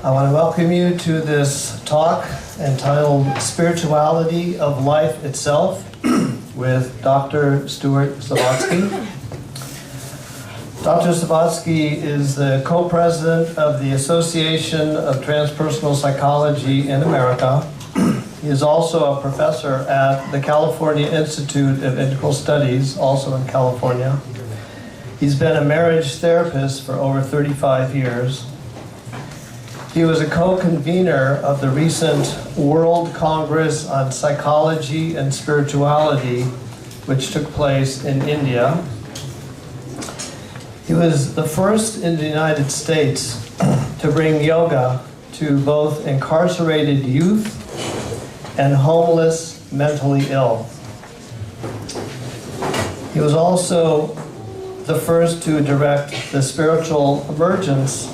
I want to welcome you to this talk entitled Spirituality of Life Itself with Dr. Stuart SOVATSKY. Dr. SOVATSKY is the co-president of the Association of Transpersonal Psychology in America. He is also a professor at the California Institute of Engl Studies, also in California. He's been a marriage therapist for over 35 years. He was a co-convener of the recent World Congress on Psychology and Spirituality, which took place in India. He was the first in the United States to bring yoga to both incarcerated youth and homeless mentally ill. He was also the first to direct the spiritual emergence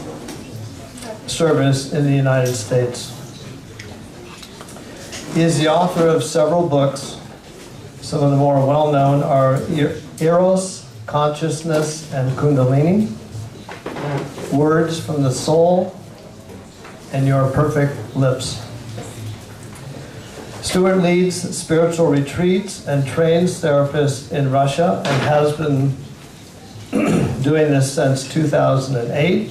service in the United States. He is the author of several books. Some of the more well-known are Eros, Consciousness, and Kundalini, Words from the Soul, and Your Perfect Lips. Stuart leads spiritual retreats and trains therapists in Russia and has been doing this since 2008,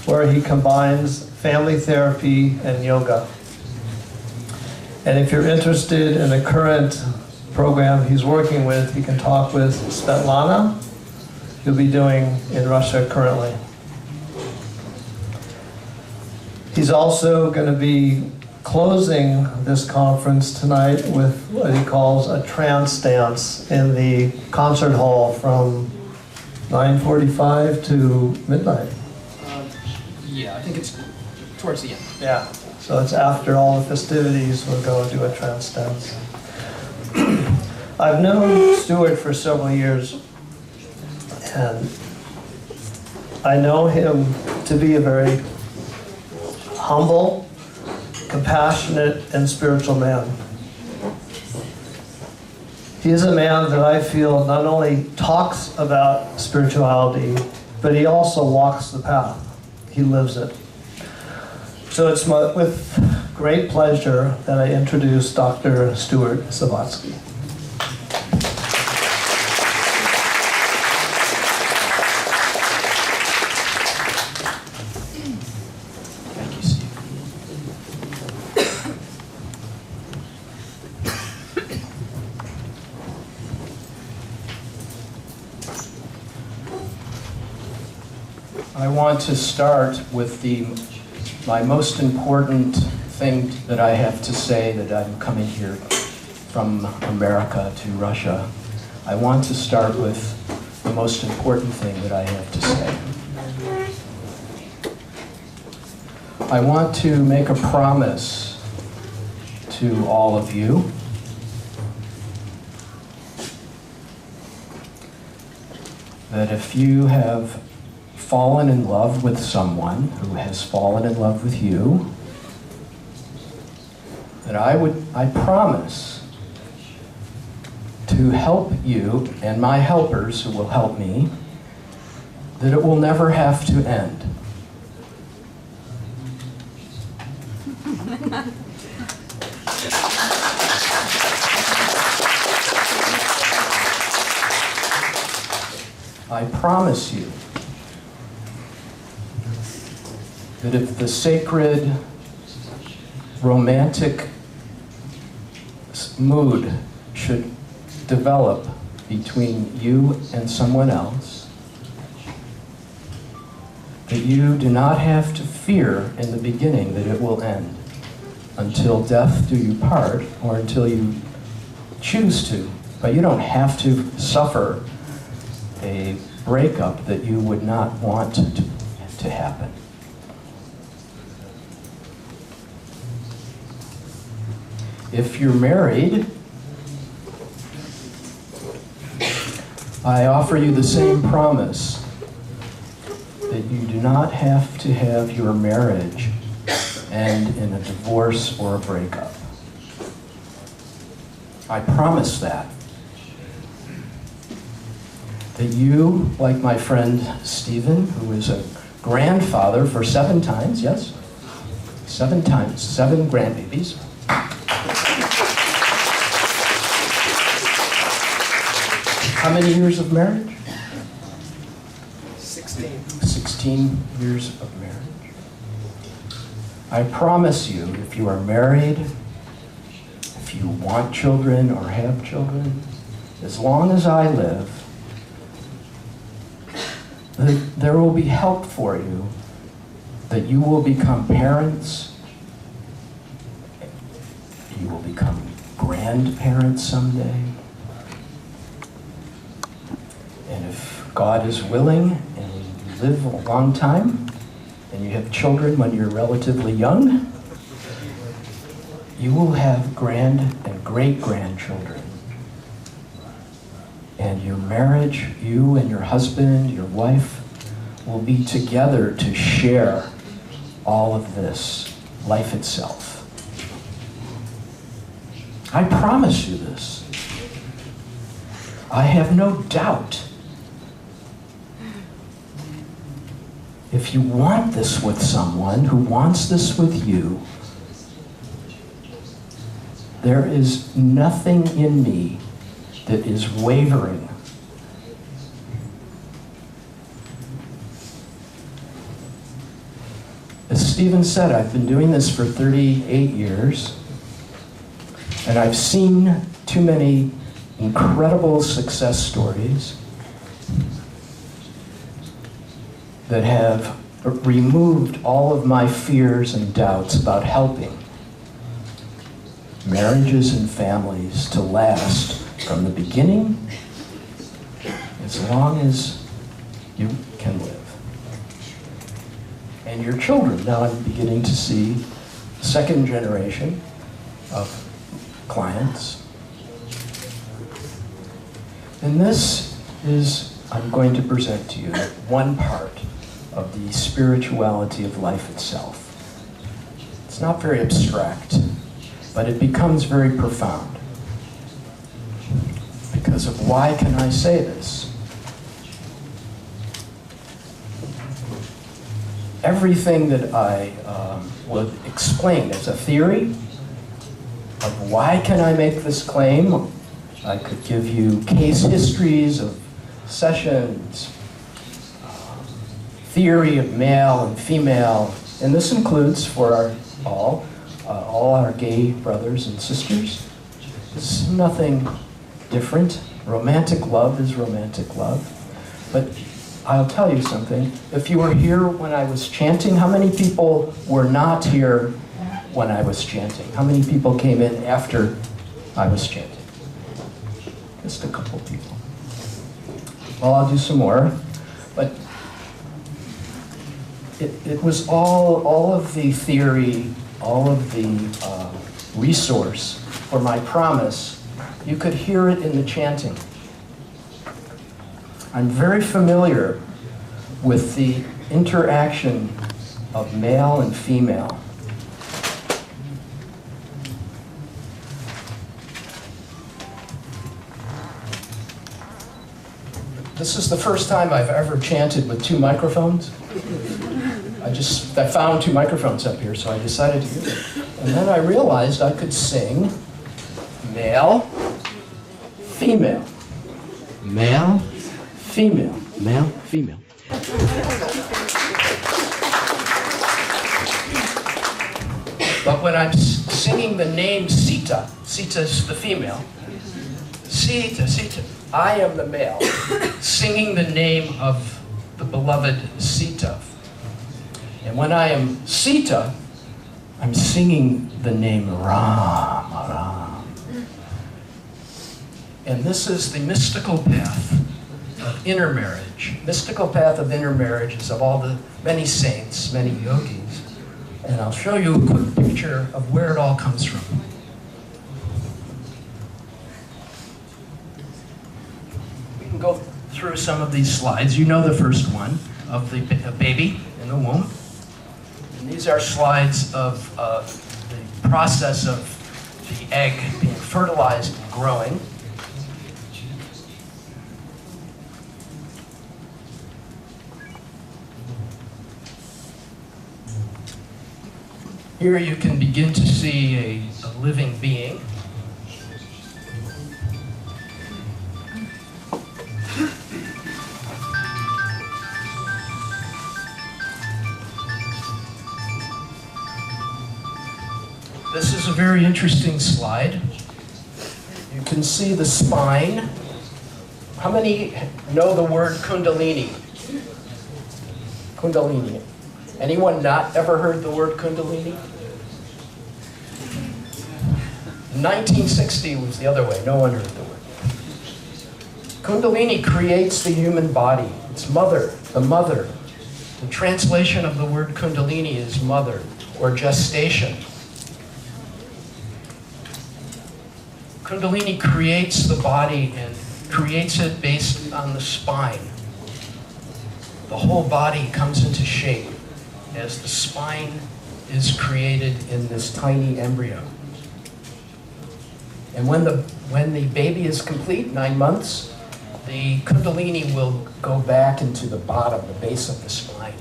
where he combines family therapy and yoga. And if you're interested in the current program he's working with, you can talk with Svetlana, who'll be doing in Russia currently. He's also going to be closing this conference tonight with what he calls a trance dance in the concert hall from 9:45 to midnight. Yeah, I think it's towards the end. Yeah, so it's after all the festivities, we'll go and do a trance dance. I've known Stuart for several years, and I know him to be a very humble compassionate, and spiritual man. He is a man that I feel not only talks about spirituality, but he also walks the path. He lives it. So it's with great pleasure that I introduce Dr. Stuart SOVATSKY. Thank you, Steve. I want to start with my most important thing that I have to say, that I'm coming here from America to Russia. I want to start with the most important thing that I have to say. I want to make a promise to all of you that if you have fallen in love with someone who has fallen in love with you, that I promise to help you and my helpers who will help me, that it will never have to end. I promise you that if the sacred, romantic mood should develop between you and someone else, that you do not have to fear in the beginning that it will end until death do you part, or until you choose to. But you don't have to suffer a breakup that you would not want to happen. If you're married, I offer you the same promise that you do not have to have your marriage end in a divorce or a breakup. I promise that. That you, like my friend Stephen, who is a grandfather for 7 times, yes? 7 times, 7 grandbabies. How many years of marriage? 16. 16 years of marriage. I promise you, if you are married, if you want children or have children, as long as I live, there will be help for you, that you will become parents, you will become grandparents someday. And if God is willing and you live a long time and you have children when you're relatively young, you will have grand and great-grandchildren. And your marriage, you and your husband, your wife, will be together to share all of this, life itself. I promise you this. I have no doubt. If you want this with someone who wants this with you, there is nothing in me that is wavering. As Stephen said, I've been doing this for 38 years, and I've seen too many incredible success stories that have removed all of my fears and doubts about helping marriages and families to last from the beginning as long as you can live. And your children, now I'm beginning to see second generation of clients. And this is, I'm going to present to you one part of the spirituality of life itself. It's It's not very abstract, but it becomes very profound. Because of why can I say this? Everything that I would explain as a theory of why can I make this claim, I could give you case histories of sessions, theory of male and female, and this includes for all our gay brothers and sisters. There's nothing different. Romantic love is romantic love. But I'll tell you something. If you were here when I was chanting, how many people were not here when I was chanting? How many people came in after I was chanting? Just a couple people. Well, I'll do some more. But it was all of the theory, all of the resource for my promise. You could hear it in the chanting. I'm very familiar with the interaction of male and female. This is the first time I've ever chanted with 2 microphones. I found 2 microphones up here, so I decided to use it. And then I realized I could sing male, female. Male, Female. male, female. But when I'm singing the name Sita, Sita's the female, Sita, I am the male, singing the name of the beloved Sita. And when I am Sita, I'm singing the name Ram, Ram. And this is the mystical path of intermarriage. Mystical path of intermarriage is of all the many saints, many yogis. And I'll show you a quick picture of where it all comes from. We can go through some of these slides. You know the first one of the baby in the womb. And these are slides of the process of the egg being fertilized and growing. Here you can begin to see a living being. This is a very interesting slide. You can see the spine. How many know the word Kundalini? Kundalini. Anyone not ever heard the word Kundalini? 1960 was the other way. No one heard the word. Kundalini creates the human body. It's mother, the mother. The translation of the word Kundalini is mother or gestation. Kundalini creates the body and creates it based on the spine. The whole body comes into shape as the spine is created in this tiny embryo. And when the baby is complete, 9 months, the Kundalini will go back into the bottom, the base of the spine,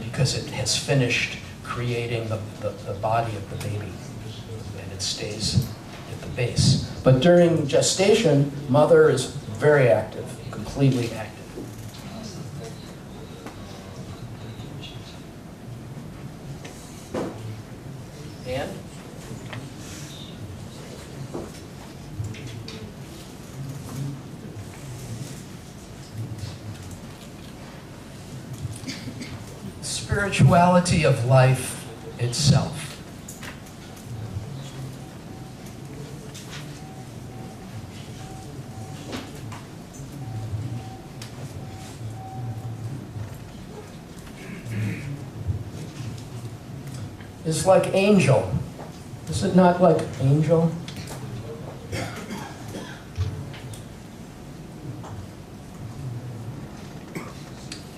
because it has finished creating the body of the baby, and it stays at the base. But during gestation, mother is very active, completely active. And spirituality of life itself. It's like angel. Is it not like angel?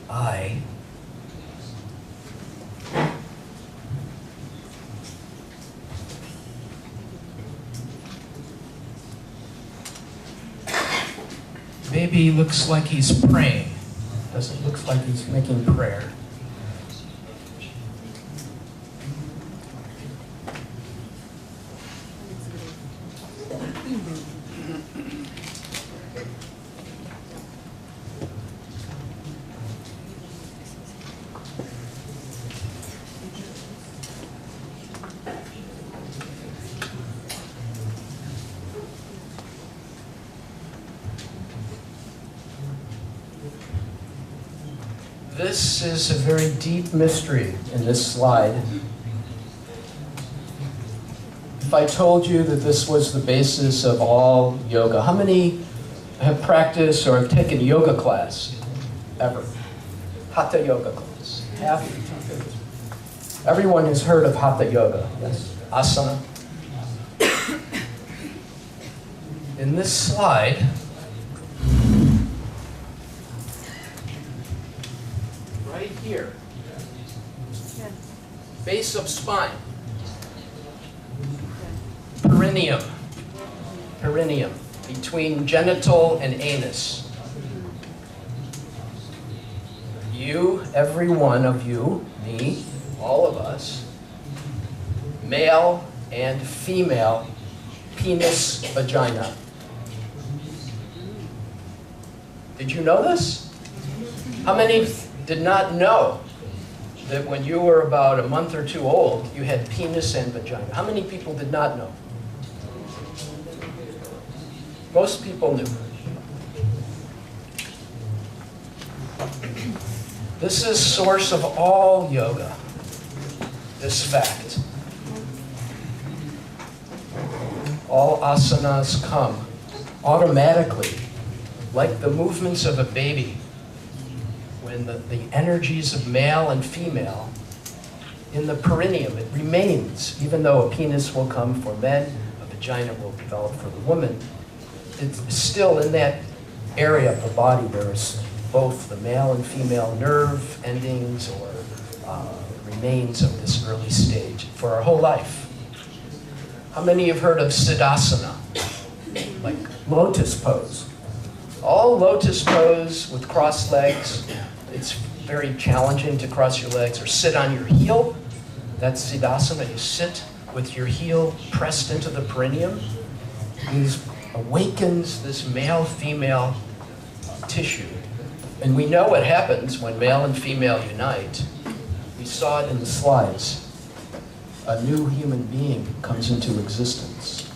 I baby looks like he's praying. Doesn't look like he's making prayer. This is a very deep mystery in this slide. If I told you that this was the basis of all yoga, how many have practiced or have taken yoga class ever? Hatha yoga class. Half? Everyone has heard of hatha yoga, yes? Asana. In this slide, right here, base of spine, perineum, between genital and anus. You, every one of you, me, all of us, male and female, penis, vagina. Did you know this? How many did not know that when you were about a month or two old, you had penis and vagina? How many people did not know? Most people knew. This is source of all yoga, this fact. All asanas come automatically, like the movements of a baby, when the energies of male and female in the perineum, it remains, even though a penis will come for men, a vagina will develop for the woman. It's still in that area of the body, there is both the male and female nerve endings or remains of this early stage for our whole life. How many have heard of Siddhasana, like lotus pose? All lotus pose with crossed legs, it's very challenging to cross your legs or sit on your heel. That's Siddhasana. You sit with your heel pressed into the perineum. This awakens this male-female tissue. And we know what happens when male and female unite. We saw it in the slides. A new human being comes into existence.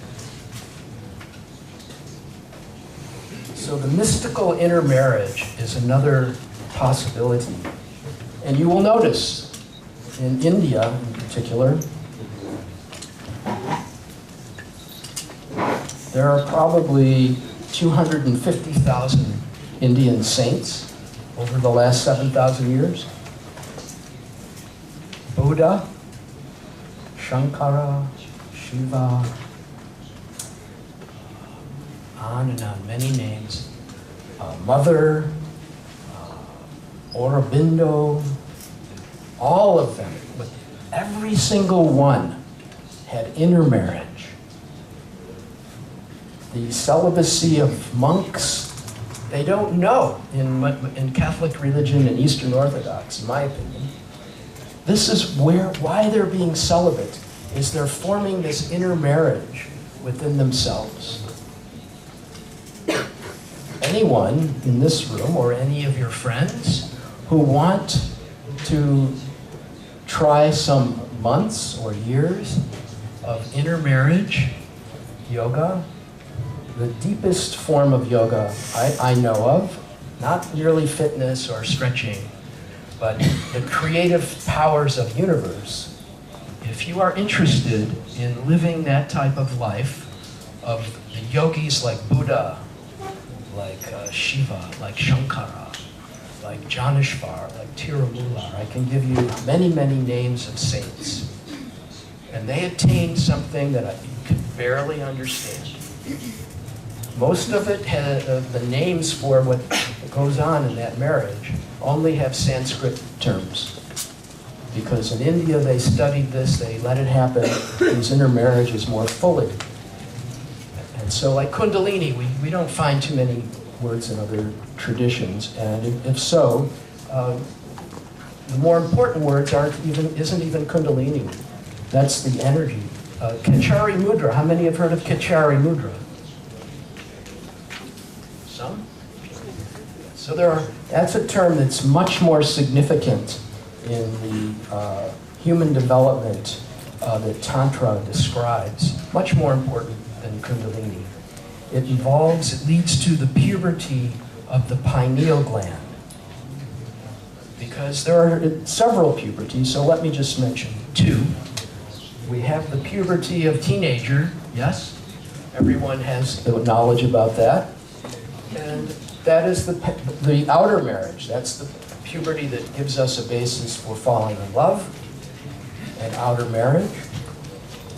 So the mystical intermarriage is another possibility. And you will notice, in India in particular, there are probably 250,000 Indian saints over the last 7,000 years. Buddha, Shankara, Shiva, on and on, many names. Mother, Aurobindo, all of them, but every single one had intermarriage. The celibacy of monks, they don't know in Catholic religion and Eastern Orthodox, in my opinion. This is why they're being celibate, is they're forming this intermarriage within themselves. Anyone in this room or any of your friends who want to try some months or years of intermarriage yoga, the deepest form of yoga I know of, not merely fitness or stretching, but the creative powers of universe. If you are interested in living that type of life, of the yogis like Buddha, like Shiva, like Shankara, like Janeshvar, like Tirumula, I can give you many, many names of saints. And they attained something that you could barely understand. Most of it, the names for what goes on in that marriage, only have Sanskrit terms. Because in India they studied this, they let it happen, these intermarriages more fully. And so like Kundalini, we don't find too many words in other traditions? And if so, the more important words isn't even Kundalini. That's the energy. Kachari Mudra. How many have heard of Kachari Mudra? Some? So that's a term that's much more significant in the human development that Tantra describes. Much more important than Kundalini. It leads to the puberty of the pineal gland. Because there are several puberties, so let me just mention two. We have the puberty of teenager, yes? Everyone has the knowledge about that. And that is the outer marriage. That's the puberty that gives us a basis for falling in love and outer marriage,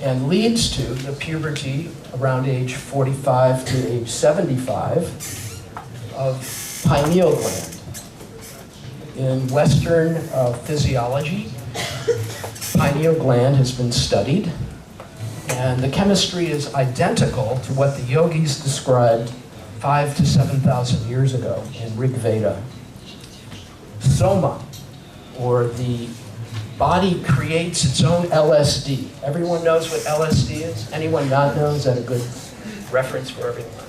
and leads to the puberty around age 45 to age 75 of pineal gland. In Western physiology, pineal gland has been studied, and the chemistry is identical to what the yogis described 5,000 to 7,000 years ago in Rig Veda. Soma, or the body creates its own LSD. Everyone knows what LSD is? Anyone not know? Is that a good reference for everyone?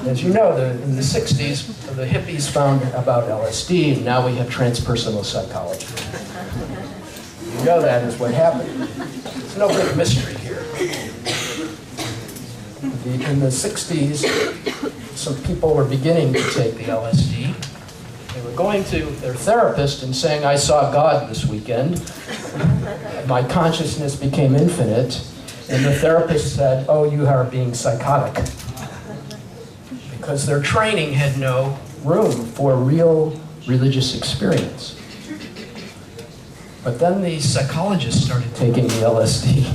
As you know, in the 60s, the hippies found about LSD, and now we have transpersonal psychology. You know that is what happened. There's no big mystery here. In the 60s, some people were beginning to take the LSD. They were going to their therapist and saying, I saw God this weekend. My consciousness became infinite. And the therapist said, oh, you are being psychotic. Because their training had no room for real religious experience. But then the psychologists started taking the LSD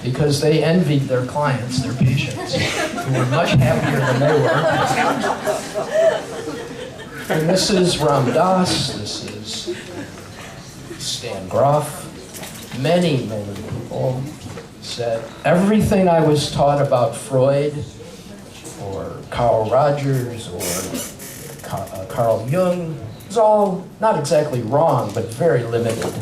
because they envied their clients, their patients, who were much happier than they were. And this is Ram Dass, this is Stan Grof. Many, many people said, everything I was taught about Freud, or Carl Rogers, or Carl Jung, is all not exactly wrong, but very limited.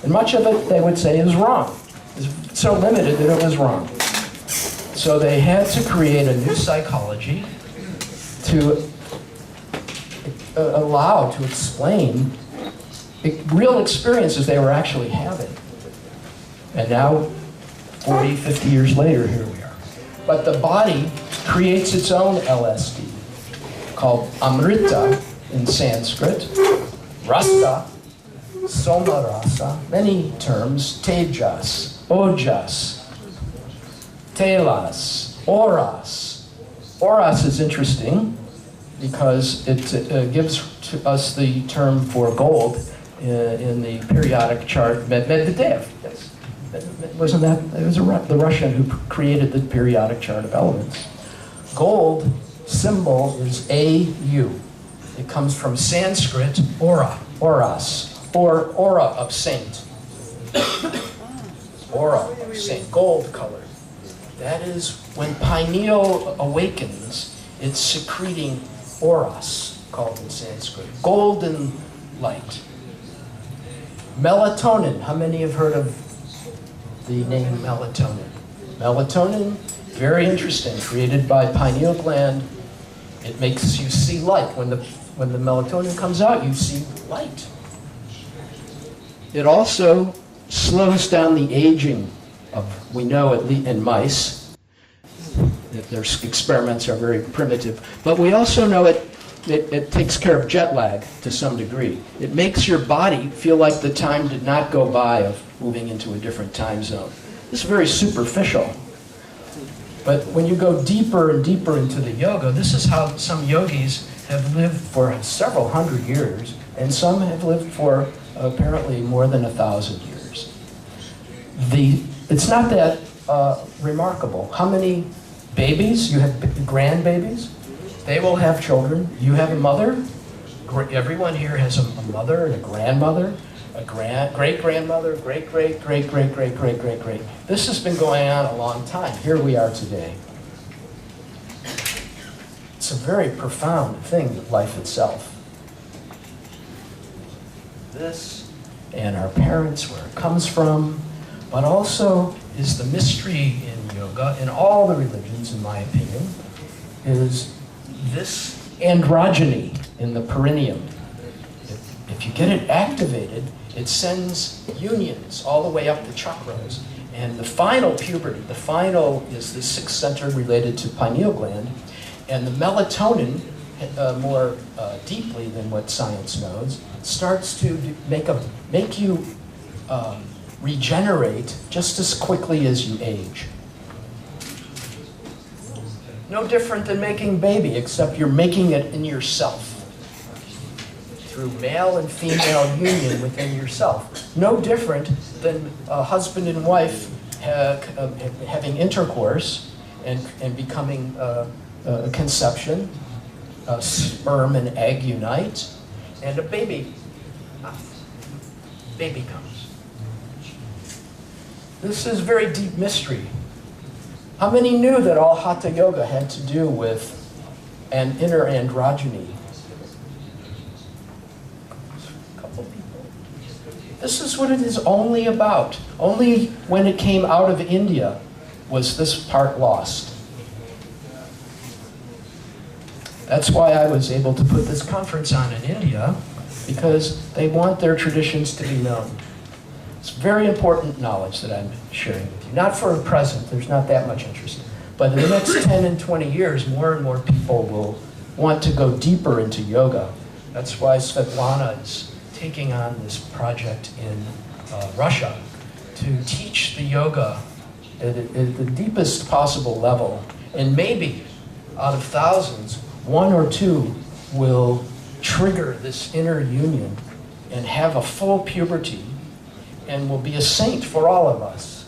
And much of it, they would say, is wrong. It's so limited that it was wrong. So they had to create a new psychology to allow, to explain real experiences they were actually having. And now, 40, 50 years later, here we are. But the body creates its own LSD, called Amrita in Sanskrit, Rasa, Somarasa, many terms, Tejas, Ojas, Telas, Oras. Oras is interesting because it gives to us the term for gold in the periodic chart, Medvedev. Yes. Wasn't that? It was the Russian who created the periodic chart of elements. Gold symbol is AU. It comes from Sanskrit aura, oras, or aura of saint. Aura of saint, gold color. That is when pineal awakens, it's secreting auras, called in Sanskrit. Golden light. Melatonin. How many have heard of the name melatonin? Melatonin, very interesting, created by pineal gland. It makes you see light. When the melatonin comes out, you see light. It also slows down the aging of, we know in mice, that their experiments are very primitive, but we also know it takes care of jet lag to some degree. It makes your body feel like the time did not go by of moving into a different time zone. This is very superficial. But when you go deeper and deeper into the yoga, this is how some yogis have lived for several hundred years, and some have lived for apparently more than 1,000 years. It's not that remarkable. How many babies? You have grandbabies? They will have children. You have a mother. Everyone here has a mother and a grandmother, a great-grandmother, great-great-great-great-great-great-great-great. This has been going on a long time. Here we are today. It's a very profound thing, life itself. This, and our parents, where it comes from, but also is the mystery in yoga, in all the religions, in my opinion, is this androgyny in the perineum. If you get it activated, it sends unions all the way up the chakras. And the final puberty, the final is the sixth center related to pineal gland. And the melatonin, more deeply than what science knows, starts to make you regenerate just as quickly as you age. No different than making baby, except you're making it in yourself through male and female union within yourself. No different than a husband and wife having intercourse and becoming a conception, sperm and egg unite, and a baby comes. This is very deep mystery. How many knew that all Hatha Yoga had to do with an inner androgyny? A couple people. This is what it is only about. Only when it came out of India was this part lost. That's why I was able to put this conference on in India, because they want their traditions to be known. It's very important knowledge that I'm sharing with you. Not for a present, there's not that much interest. But in the next 10 and 20 years, more and more people will want to go deeper into yoga. That's why Svetlana is taking on this project in Russia to teach the yoga at the deepest possible level. And maybe out of thousands, one or two will trigger this inner union and have a full puberty and will be a saint for all of us.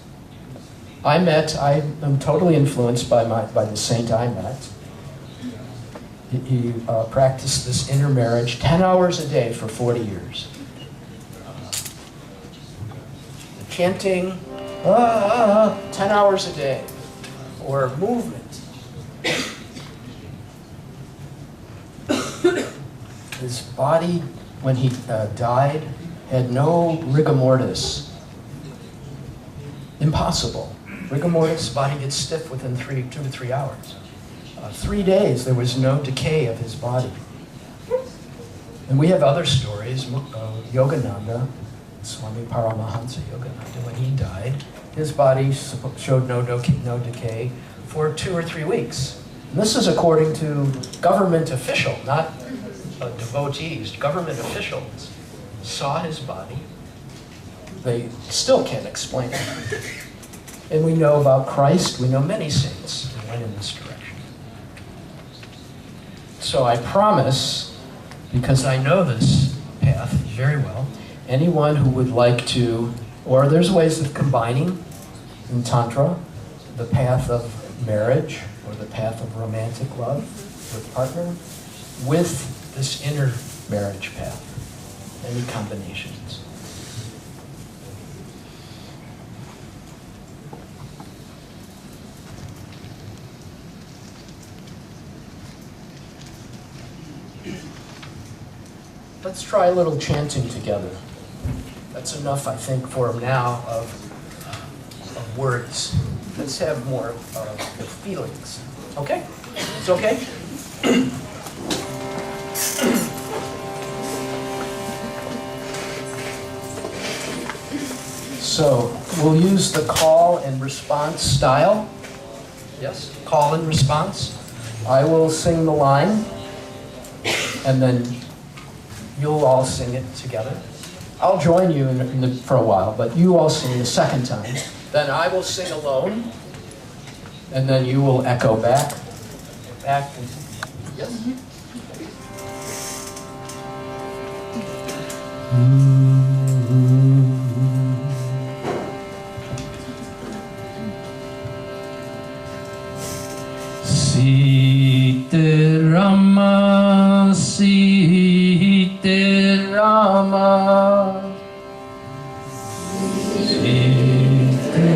I am totally influenced by the saint I met. He practiced this intermarriage 10 hours a day for 40 years. The chanting, 10 hours a day, or movement. His body, when he died, had no rigor mortis. Impossible. Rigor mortis, body gets stiff within 2 to 3 hours. 3 days, there was no decay of his body. And we have other stories. Yogananda, Swami Paramahansa Yogananda, when he died, his body showed no decay for 2 or 3 weeks. And this is according to government official, not devotees. Government officials saw his body. They still can't explain it. And we know about Christ. We know many saints who went in this direction. So I promise, because I know this path very well, anyone who would like to, or there's ways of combining in Tantra, the path of marriage or the path of romantic love with partner, with this inner marriage path. Any combinations. Let's try a little chanting together. That's enough, I think, for now of words. Let's have more of the feelings. Okay? It's okay? So we'll use the call and response style. Yes? Call and response. I will sing the line, and then you'll all sing it together. I'll join you for a while, but you all sing the second time. Then I will sing alone, and then you will echo back. Yes? Sita Rama, Sita Rama, Sita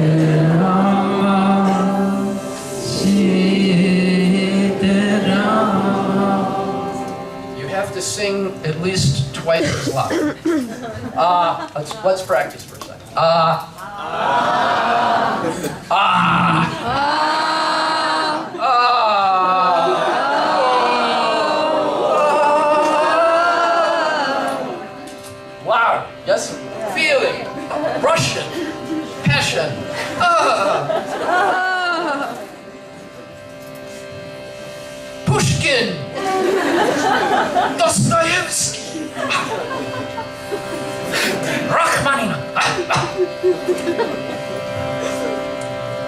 Rama, Sita Rama. twice as loud. Let's practice for a second. Loud. Yes. Feeling. Russian. Passion. Pushkin. Dostoevsky. Rachmaninoff.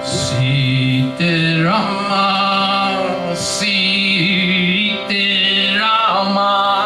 Sita Rama, Sita Rama.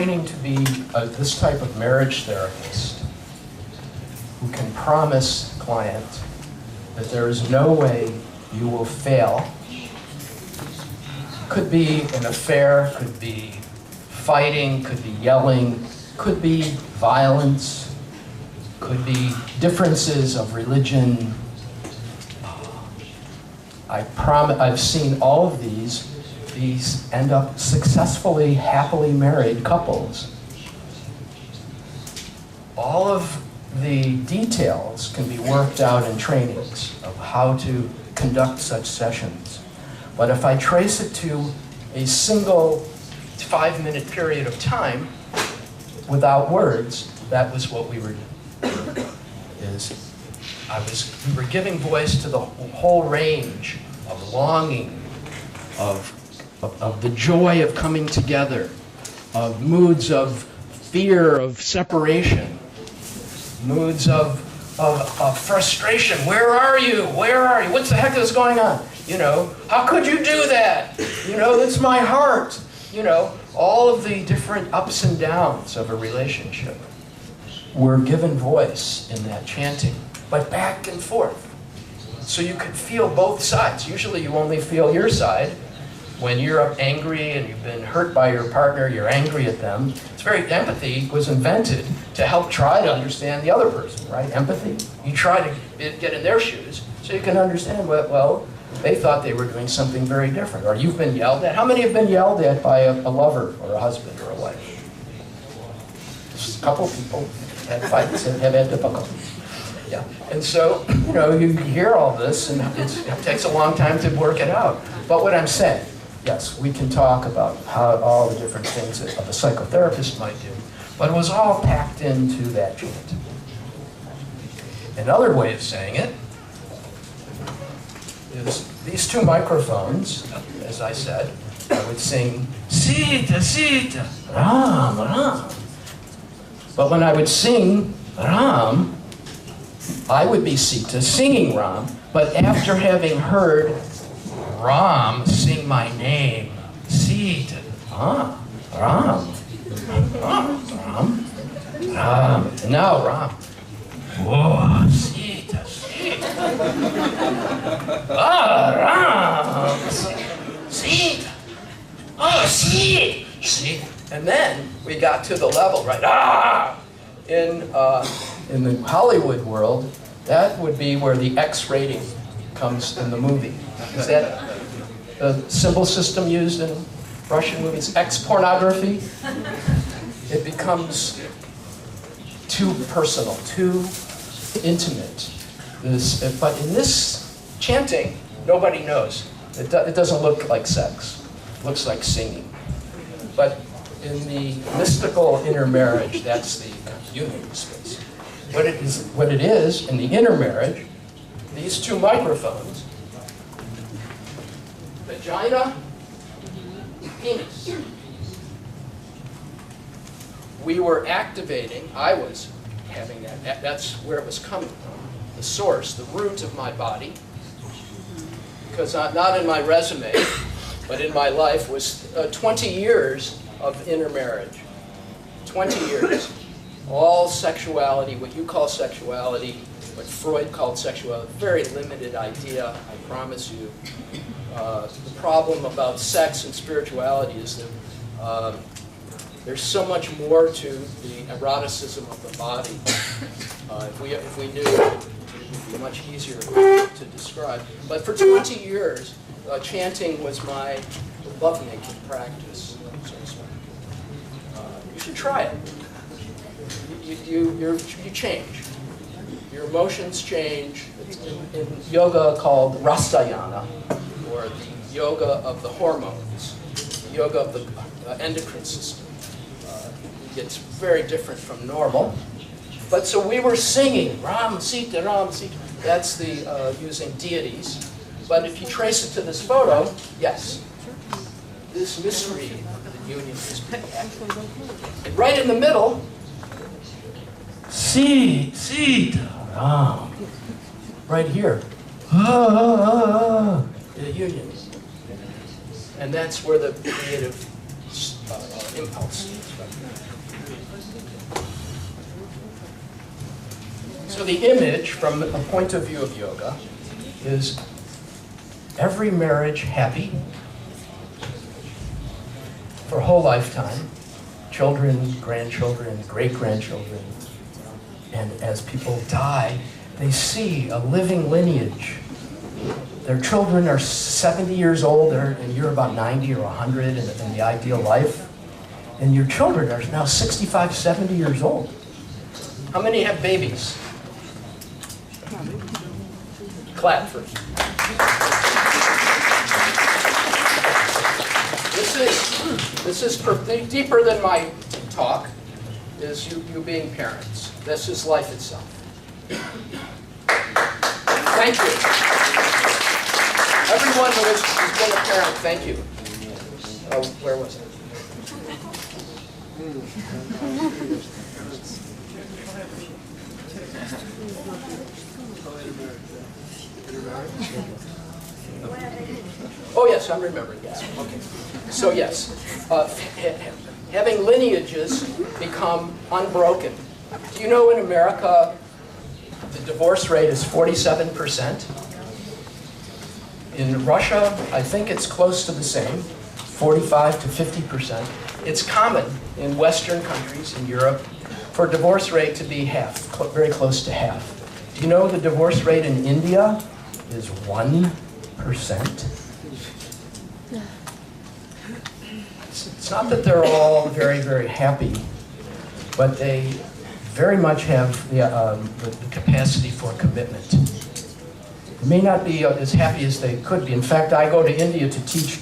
training to be this type of marriage therapist who can promise the client that there is no way you will fail. Could be an affair, could be fighting, could be yelling, could be violence, could be differences of religion. I've seen all of these end up successfully, happily married couples. All of the details can be worked out in trainings of how to conduct such sessions. But if I trace it to a single 5-minute period of time without words, that was what we were doing. We were giving voice to the whole range of longing, of the joy of coming together, of moods of fear, of separation, moods of frustration. Where are you? Where are you? What the heck is going on? You know, how could you do that? You know, it's my heart. You know, all of the different ups and downs of a relationship were given voice in that chanting, but back and forth. So you could feel both sides. Usually you only feel your side. When you're angry and you've been hurt by your partner, you're angry at them. Empathy was invented to help try to understand the other person, right? Empathy. You try to get in their shoes so you can understand, well, they thought they were doing something very different. Or you've been yelled at. How many have been yelled at by a lover or a husband or a wife? Just a couple people have had fights and have had difficulties. Yeah. And so, you know, you hear all this and it takes a long time to work it out. But what I'm saying, yes, we can talk about how all the different things that a psychotherapist might do, but it was all packed into that chant. Another way of saying it is these two microphones, as I said, I would sing, Sita, Sita, Ram, Ram. But when I would sing Ram, I would be Sita singing Ram, but after having heard Ram sing my name, Sita, Ram, Ram, Ram, Ram, and now Ram, whoa, Sita, Sita, Ram, Sita, oh, Sita, see, and then we got to the level, right, in the Hollywood world, that would be where the X rating comes in the movie. Is that the symbol system used in Russian movies? X pornography? It becomes too personal, too intimate. But in this chanting, nobody knows. It doesn't look like sex. It looks like singing. But in the mystical intermarriage, that's the union space. What it is in the intermarriage, these two microphones, vagina, penis. We were activating, I was having that, that's where it was coming from. The source, the root of my body, because not in my resume, but in my life was 20 years of intermarriage. 20 years. All sexuality, what you call sexuality, what Freud called sexuality, very limited idea, I promise you. The problem about sex and spirituality is that there's so much more to the eroticism of the body. If we knew, it would be much easier to describe. But for 20 years, chanting was my lovemaking practice, so to speak. You should try it. You change. Your emotions change. It's in yoga called rasayana, or the yoga of the hormones, the yoga of the endocrine system. It's very different from normal. But so we were singing Ram Sita, Ram Sita. That's the using deities. But if you trace it to this photo, yes, this mystery of the union is and right in the middle. Sita, Ram. Right here. The union. And that's where the creative impulse. So the image from a point of view of yoga is every marriage happy for a whole lifetime, children, grandchildren, great-grandchildren, and as people die, they see a living lineage. Their children are 70 years old, and you're about 90 or 100 in the ideal life, and your children are now 65, 70 years old. How many have babies? Clap for it. This is deeper than my talk, is you being parents. This is life itself. Thank you. Everyone who has been a parent, thank you. Where was it? Oh yes, I'm remembering, yes. Okay. So yes, having lineages become unbroken. Do you know in America the divorce rate is 47%? In Russia, I think it's close to the same, 45 to 50%. It's common in Western countries, in Europe, for divorce rate to be half, very close to half. Do you know the divorce rate in India is 1%? It's not that they're all very, very happy, but they very much have the capacity for commitment. They may not be as happy as they could be. In fact, I go to India to teach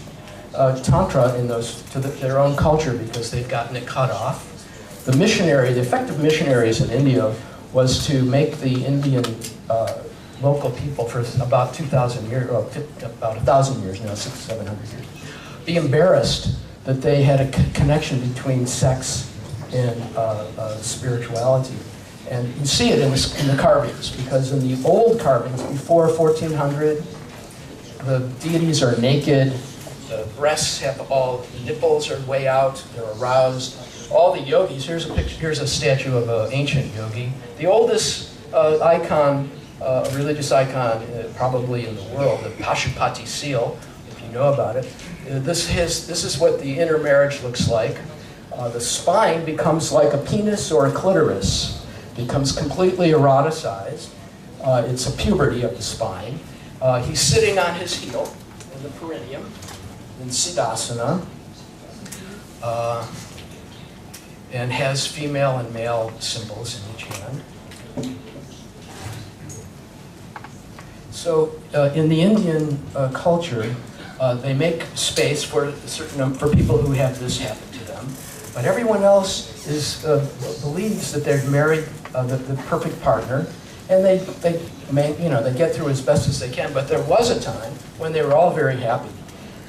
Tantra in their own culture because they've gotten it cut off. The effective missionaries in India was to make the Indian local people for about 2,000 years, or about 1,000 years now, 600, 700 years, be embarrassed that they had a connection between sex and spirituality. And you see it in the carvings, because in the old carvings, before 1400, the deities are naked, the breasts have the nipples are way out, they're aroused. All the yogis, here's a statue of an ancient yogi. The oldest icon, religious icon probably in the world, the Pashupati seal, if you know about it. This is what the intermarriage looks like. The spine becomes like a penis or a clitoris, becomes completely eroticized. It's a puberty of the spine. He's sitting on his heel in the perineum, in Siddhasana, and has female and male symbols in each hand. So in the Indian culture, they make space for for people who have this happen to them, but everyone else believes that they've married the perfect partner, and they get through as best as they can. But there was a time when they were all very happy,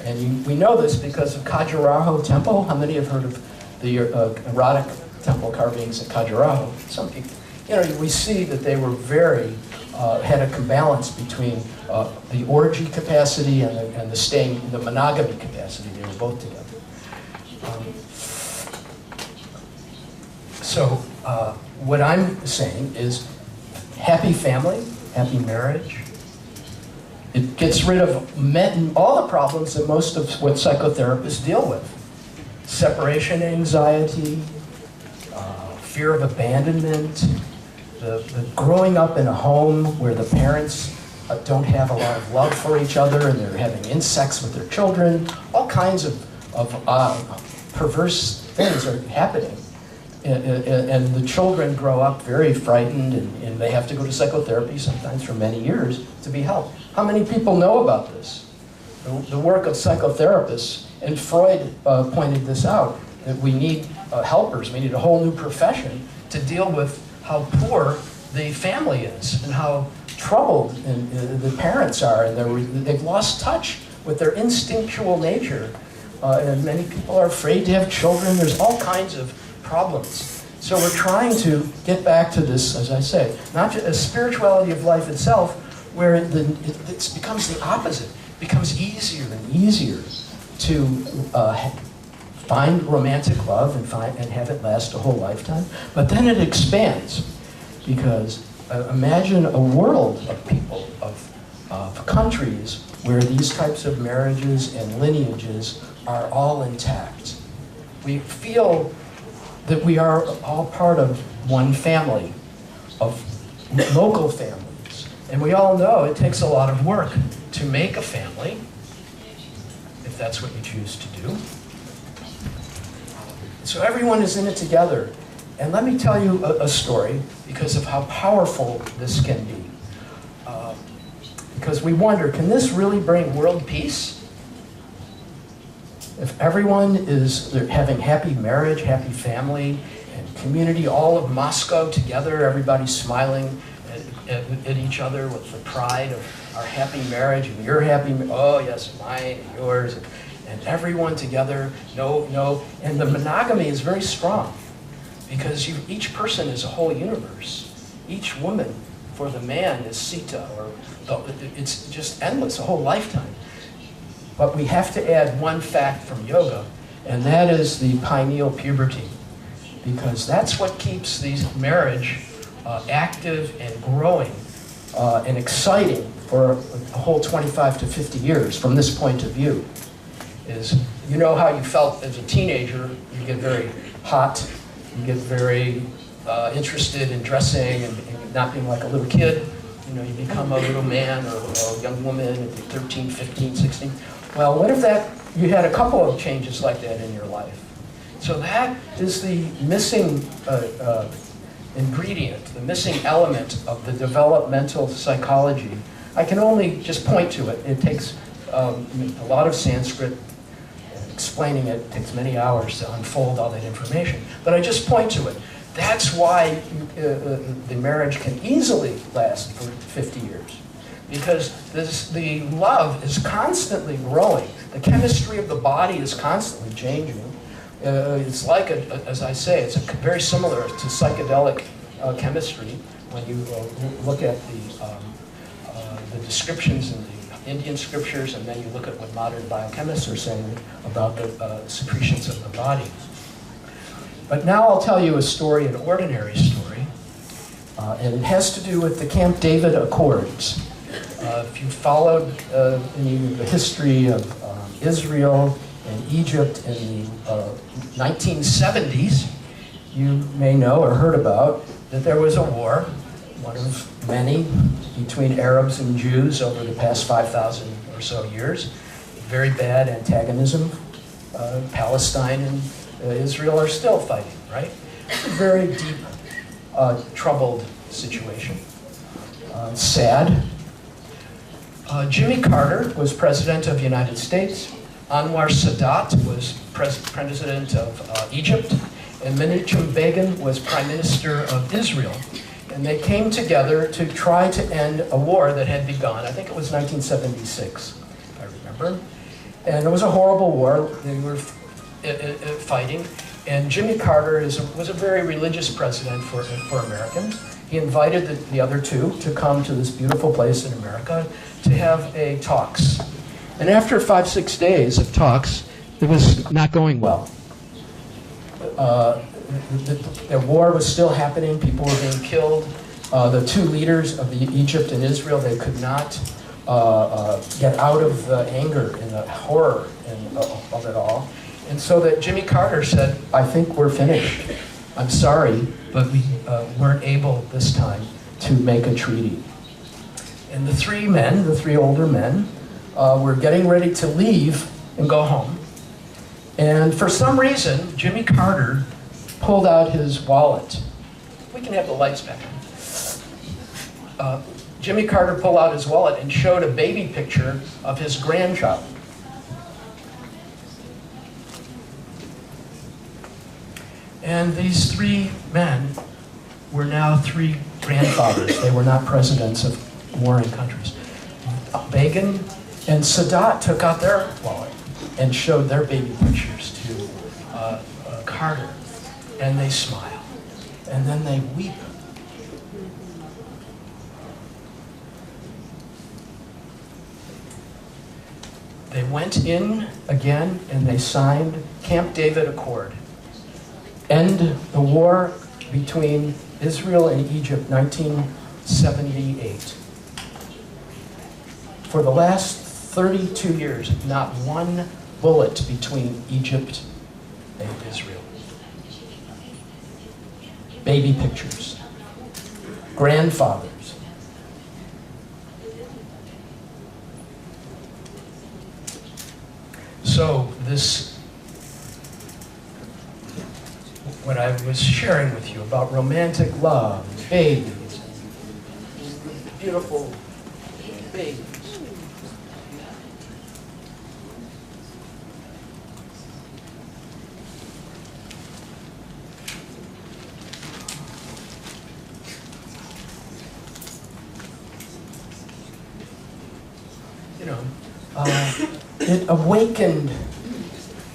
and we know this because of Khajuraho Temple. How many have heard of the erotic temple carvings at Khajuraho? Some people, we see that they were had a balance between the orgy capacity and the monogamy capacity. They were both together. So what I'm saying is happy family, happy marriage. It gets rid of all the problems that most of what psychotherapists deal with. Separation anxiety, fear of abandonment, the growing up in a home where the parents don't have a lot of love for each other and they're having insects with their children. All kinds of perverse things are happening. And the children grow up very frightened, and they have to go to psychotherapy sometimes for many years to be helped. How many people know about this? The work of psychotherapists, and Freud pointed this out, that we need helpers, we need a whole new profession to deal with how poor the family is and how troubled the parents are, and they've lost touch with their instinctual nature. And many people are afraid to have children. There's all kinds of problems. So we're trying to get back to this, as I say, not just a spirituality of life itself, where it becomes the opposite. It becomes easier and easier to find romantic love and have it last a whole lifetime. But then it expands, because imagine a world of people, of countries, where these types of marriages and lineages are all intact. We feel that we are all part of one family, of local families. And we all know it takes a lot of work to make a family, if that's what you choose to do. So everyone is in it together. And let me tell you a story because of how powerful this can be. Because we wonder, can this really bring world peace? If everyone is having happy marriage, happy family, and community, all of Moscow together, everybody smiling at each other with the pride of our happy marriage, and your happy, oh yes, mine, and yours, and everyone together, no, and the monogamy is very strong, because each person is a whole universe. Each woman for the man is Sita, or it's just endless, a whole lifetime. But we have to add one fact from yoga, and that is the pineal puberty, because that's what keeps these marriage active and growing and exciting for a whole 25 to 50 years from this point of view. Is, you know how you felt as a teenager, you get very hot, you get very interested in dressing and not being like a little kid. You know, you become a little man or a young woman at 13, 15, 16. Well, what if you had a couple of changes like that in your life? So that is the missing ingredient, the missing element of the developmental psychology. I can only just point to it. It takes a lot of Sanskrit. Explaining it takes many hours to unfold all that information. But I just point to it. That's why the marriage can easily last for 50 years. Because the love is constantly growing. The chemistry of the body is constantly changing. It's like, as I say, it's very similar to psychedelic chemistry when you look at the descriptions in the Indian scriptures, and then you look at what modern biochemists are saying about the secretions of the body. But now I'll tell you a story, an ordinary story, and it has to do with the Camp David Accords. If you followed the history of Israel and Egypt in the 1970s, you may know or heard about that there was a war, one of many, between Arabs and Jews over the past 5,000 or so years. Very bad antagonism. Palestine and Israel are still fighting, right? It's a very deep, troubled situation. Sad. Jimmy Carter was president of the United States. Anwar Sadat was president of Egypt. And Menachem Begin was prime minister of Israel. And they came together to try to end a war that had begun. I think it was 1976, if I remember. And it was a horrible war. They were fighting. And Jimmy Carter was a very religious president for Americans. He invited the other two to come to this beautiful place in America to have talks. And after 5-6 days of talks, it was not going well. The war was still happening. People were being killed. The two leaders of Egypt and Israel, they could not get out of the anger and the horror of it all. And so that Jimmy Carter said, I think we're finished. I'm sorry, but we weren't able this time to make a treaty. And the three older men, were getting ready to leave and go home. And for some reason, Jimmy Carter pulled out his wallet. We can have the lights back on. Jimmy Carter pulled out his wallet and showed a baby picture of his grandchild. And these three men were now three grandfathers. They were not presidents of warring countries. Begin and Sadat took out their wallet and showed their baby pictures to Carter. And they smile. And then they weep. They went in again and they signed Camp David Accord. End the war between Israel and Egypt, 1978. For the last 32 years, not one bullet between Egypt and Israel. Baby pictures. Grandfathers. So this, what I was sharing with you about romantic love, babies, beautiful babies. You know, it awakened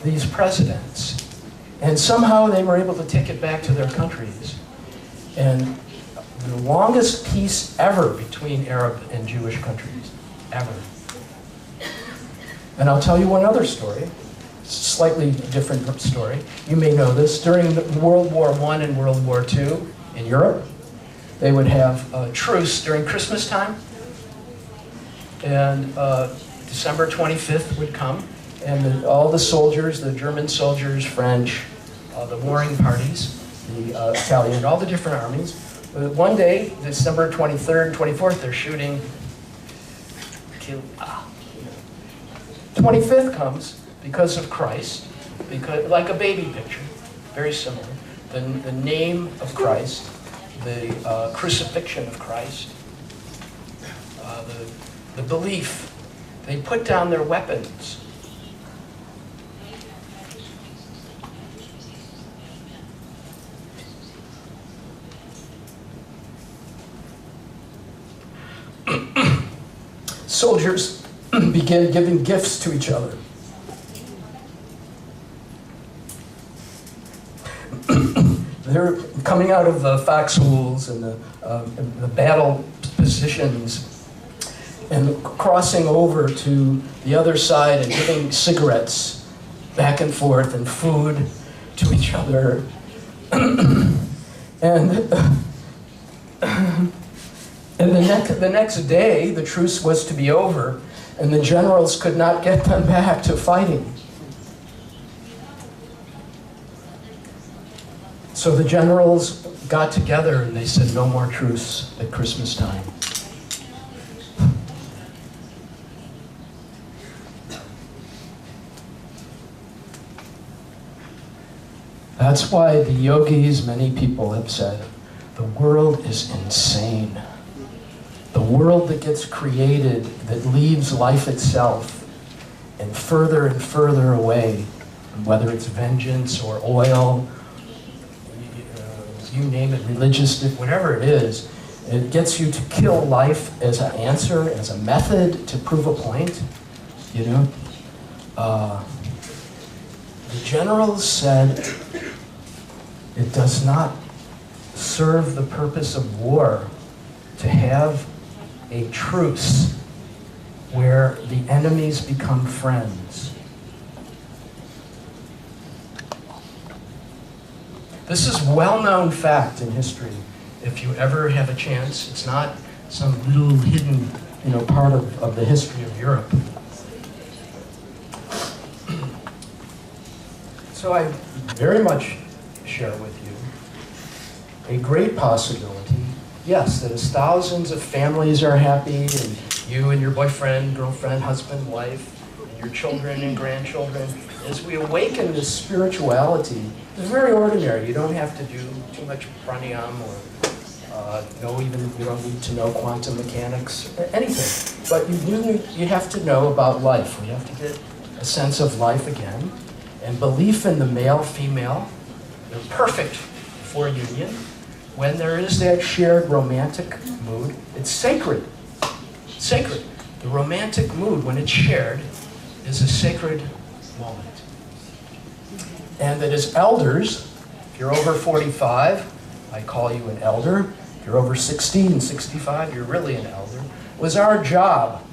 these presidents, and somehow they were able to take it back to their countries. And the longest peace ever between Arab and Jewish countries, ever. And I'll tell you one other story, slightly different story. You may know this. During World War I and World War II in Europe, they would have a truce during Christmas time, and December 25th would come, and all the soldiers, the German soldiers, French, the warring parties, the Italian, all the different armies, one day, December 23rd, 24th, they're shooting, kill, 25th comes because of Christ, because like a baby picture, very similar. The name of Christ, the crucifixion of Christ, the belief. They put down their weapons. Soldiers began giving gifts to each other. They're coming out of the foxholes and the battle positions and crossing over to the other side and giving cigarettes back and forth and food to each other. And the next day, the truce was to be over, and the generals could not get them back to fighting. So the generals got together and they said, no more truce at Christmas time. That's why the yogis, many people have said, the world is insane. The world that gets created, that leaves life itself and further away, whether it's vengeance or oil, you name it, religious, whatever it is, it gets you to kill life as an answer, as a method to prove a point, you know? The generals said it does not serve the purpose of war to have a truce where the enemies become friends. This is well-known fact in history. If you ever have a chance, it's not some little hidden, part of the history of Europe. So I very much share with you a great possibility, yes, that as thousands of families are happy, and you and your boyfriend, girlfriend, husband, wife, and your children and grandchildren, as we awaken this spirituality, it's very ordinary. You don't have to do too much pranayam or you don't need to know quantum mechanics, or anything. But you have to know about life. You have to get a sense of life again. And belief in the male-female, they're perfect for union. When there is that shared romantic mood, it's sacred. It's sacred. The romantic mood, when it's shared, is a sacred moment. And that as elders, if you're over 45, I call you an elder. If you're over 60 and 65, you're really an elder. It was our job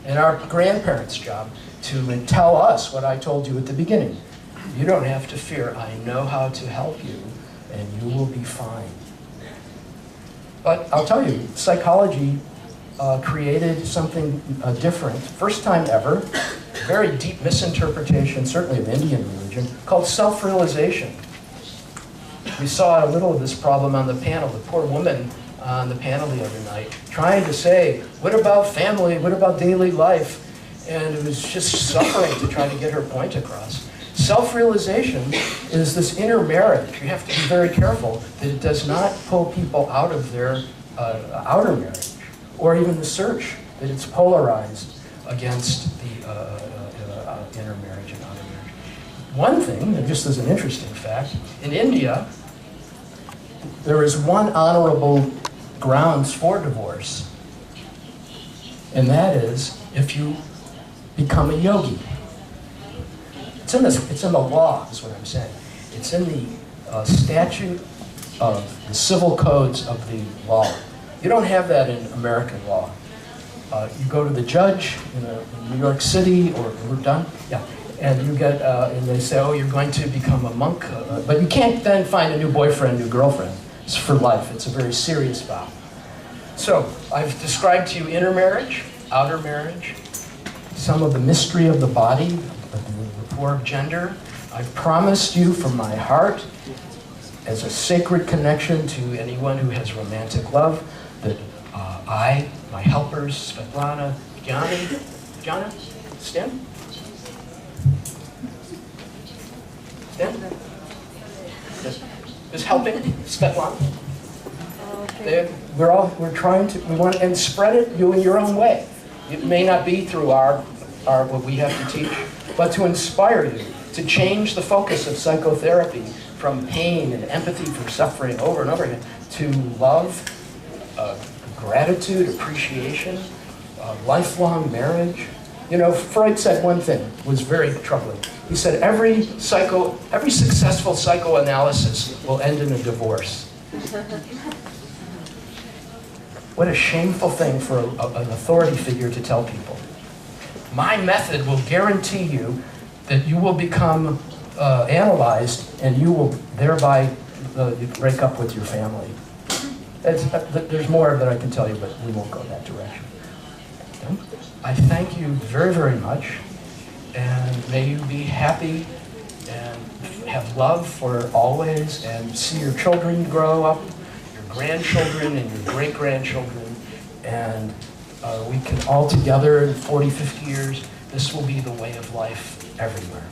and our grandparents' job to tell us what I told you at the beginning. You don't have to fear. I know how to help you, and you will be fine. But I'll tell you, psychology created something different, first time ever, very deep misinterpretation, certainly of Indian religion, called self-realization. We saw a little of this problem on the panel, the poor woman on the panel the other night, trying to say, what about family, what about daily life? And it was just suffering to try to get her point across. Self-realization is this inner marriage. You have to be very careful that it does not pull people out of their outer marriage, or even the search, that it's polarized against the inner marriage and outer marriage. One thing, and just as an interesting fact, in India, there is one honorable grounds for divorce, and that is if you become a yogi. It's in the law, is what I'm saying. It's in the statute of the civil codes of the law. You don't have that in American law. You go to the judge in New York City, or we're done, yeah, and you get, and they say, oh, you're going to become a monk, but you can't then find a new boyfriend, new girlfriend. It's for life. It's a very serious vow. So I've described to you inner marriage, outer marriage, some of the mystery of the body, the rapport of gender. I've promised you from my heart, as a sacred connection to anyone who has romantic love, that my helpers, Svetlana, Jana, stand? Stand? Is helping, Svetlana? We're trying to, we want to, and spread it you in your own way. It may not be through our what we have to teach, but to inspire you, to change the focus of psychotherapy from pain and empathy for suffering over and over again, to love, gratitude, appreciation, lifelong marriage. You know, Freud said one thing, was very troubling. He said every successful psychoanalysis will end in a divorce. What a shameful thing for an authority figure to tell people. My method will guarantee you that you will become analyzed, and you will thereby break up with your family. There's more that I can tell you, but we won't go that direction. Okay? I thank you very, very much, and may you be happy and have love for always, and see your children grow up, your grandchildren and your great-grandchildren, and we can all together in 40, 50 years, this will be the way of life everywhere.